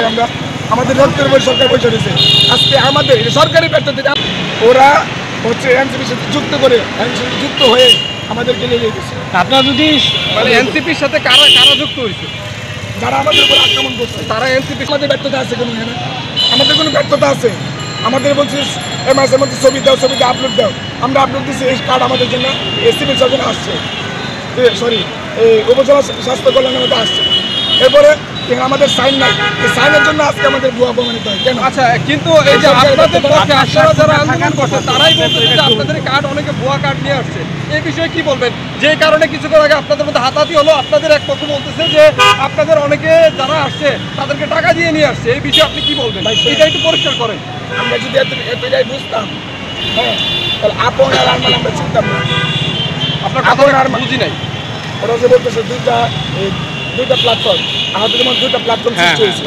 আমরা আমাদের রক্তের উপর সরকার পয়সা দিয়েছে। আজকে আমাদের সরকারি ব্যর্থতা ওরা হচ্ছে এনসিপির সাথে যুক্ত হয়ে আমাদেরকে নিয়ে গেছে। আপনারা যদি মানে এনসিপির সাথে কারা যুক্ত হয়েছে, যারা আমাদের উপর আক্রমণ করছে তারা এনসিপি আমাদের ব্যর্থতা আছে কোনো এখানে? আমাদের কোনো ব্যর্থতা আছে? আমাদের বলছি মাসের মধ্যে ছবিতে আপলোড দাও, আমরা আপলোড দিচ্ছি। এই কার্ড আমাদের জন্য সিভিল সার্জনে আসছে, সরি উপজেলা স্বাস্থ্য কল্যাণের মধ্যে আসছে। এরপরে আমাদের সাইন নাই, এই সাইনের জন্য আজকে আমাদের ভুয়া প্রমাণিত হয় কেন? আচ্ছা, কিন্তু এই যে আপনাদের পক্ষে আপনারা যারা আন্দোলন করছে তারাই বলতেছে যে আপনাদের কার্ড অনেকে ভুয়া কার্ড নিয়ে আসছে। এই বিষয়ে কি বলবেন? যে কারণে কিছুক্ষণ আগে আপনাদের মধ্যে হাতাহাতি হলো, আপনাদের এক পক্ষ বলতেছে যে আপনাদের অনেকে যারা আসছে তাদেরকে টাকা দিয়ে নিয়ে আসছে। এই বিষয়ে আপনি কি বলবেন? এটা একটু পরিষ্কার করেন। আমরা যদি এতটাই বুঝতাম, হ্যাঁ, তাহলে আপন আর আনমান আমরা চিনতাম না। আপনার কথা বুঝি নাই। ওরা যে বলতেছে দুইটা প্ল্যাটফর্ম, আমাদের যেমন দুইটা প্ল্যাটফর্ম সৃষ্টি হয়েছে,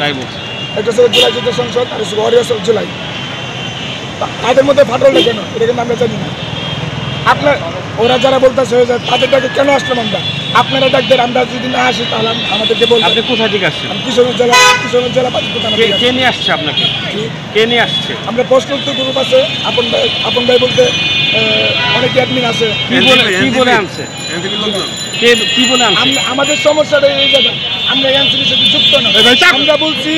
একটা ছিল জুলাই যুদ্ধ সংসদ আর ওয়ারিয়ার্স অফ জুলাই। তাদের মধ্যে ফাটলটা কেন এটা কিন্তু আমরা জানি না। আপনার ওরা যারা বলতেছে তাদের ডাকে কেন আসলাম আমরা? আপনারা ডাকবেন, আমরা যদি না আসি তাহলে আমাদেরকে বলবেন। আপনি কোথা থেকে আসছেন? কিশোরগঞ্জ জেলা কে নিয়ে আসছে আপনাকে? কে নিয়ে আসছে? আমরা প্রশ্ন উত্তর গ্রুপ আছে, আপন ভাই বলতে অনেক অ্যাডমিন আছে। কি বলে আনছে? কি বলে আনছে? আমাদের সমস্যাটা এই জায়গা, আমরা এনসিপির সাথে যুক্ত না। আমরা বলছি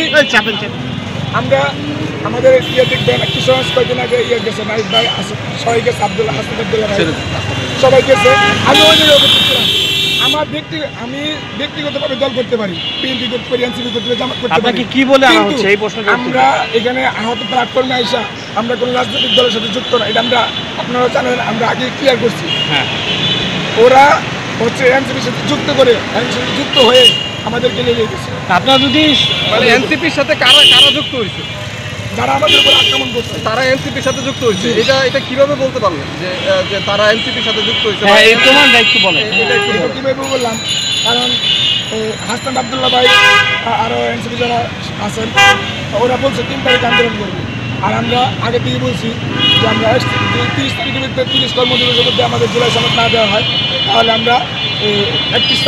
আমরা আমাদের দেখবেন কিশোরগঞ্জ কয়েকদিন আগে গেছে, নাইক ভাই আছে, সবাই গেছে, আব্দুল্লাহ হাসান আব্দুল্লাহ ভাই সবাই গেছে। আমি ওই জায়গায় উপস্থিত ছিলাম। আমি ব্যক্তিগতভাবে দল করতে পারি, বিএনপি করতে পারি, এনসিপি করতে পারি, জামাত করতে পারি। কি বলে আনা হচ্ছে এই প্রশ্ন? আমরা এখানে আহত প্ল্যাটফর্মে আইসা আমরা কোনো রাজনৈতিক দলের সাথে যুক্ত না, এটা আমরা আপনারা জানেন, আমরা আগে ক্লিয়ার করছি। হ্যাঁ, ওরা হচ্ছে এনসিপির সাথে যুক্ত হয়ে আমাদেরকে নিয়ে গেছে। আপনারা যদি মানে এনসিপির সাথে কারা যুক্ত হয়েছে, যারা আমাদের উপর আক্রমণ করছে তারা এনসিপির সাথে যুক্ত হয়েছে, এটা কিভাবে বলতে পারলেন যে তারা এনসিপির সাথে যুক্ত হয়েছে? হ্যাঁ, এই তোমার দায়িত্ব বলে। এটা কিভাবে বললাম, কারণ হাসান আব্দুল্লাহ ভাই আরও এনসিপি যারা আছেন ওরা বলছে 3 তারিখ আন্দোলন করবে। আর আমরা আগে থেকে বলছি যে আমরা 30 তারিখের ভিতরে 30 কর্মদিবসের মধ্যে আমাদের জুলাই সনদ না দেওয়া হয় তাহলে আমরা 31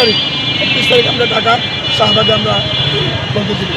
তারিখ আমরা ঢাকা শাহবাগে আমরা বন্ধ দিব।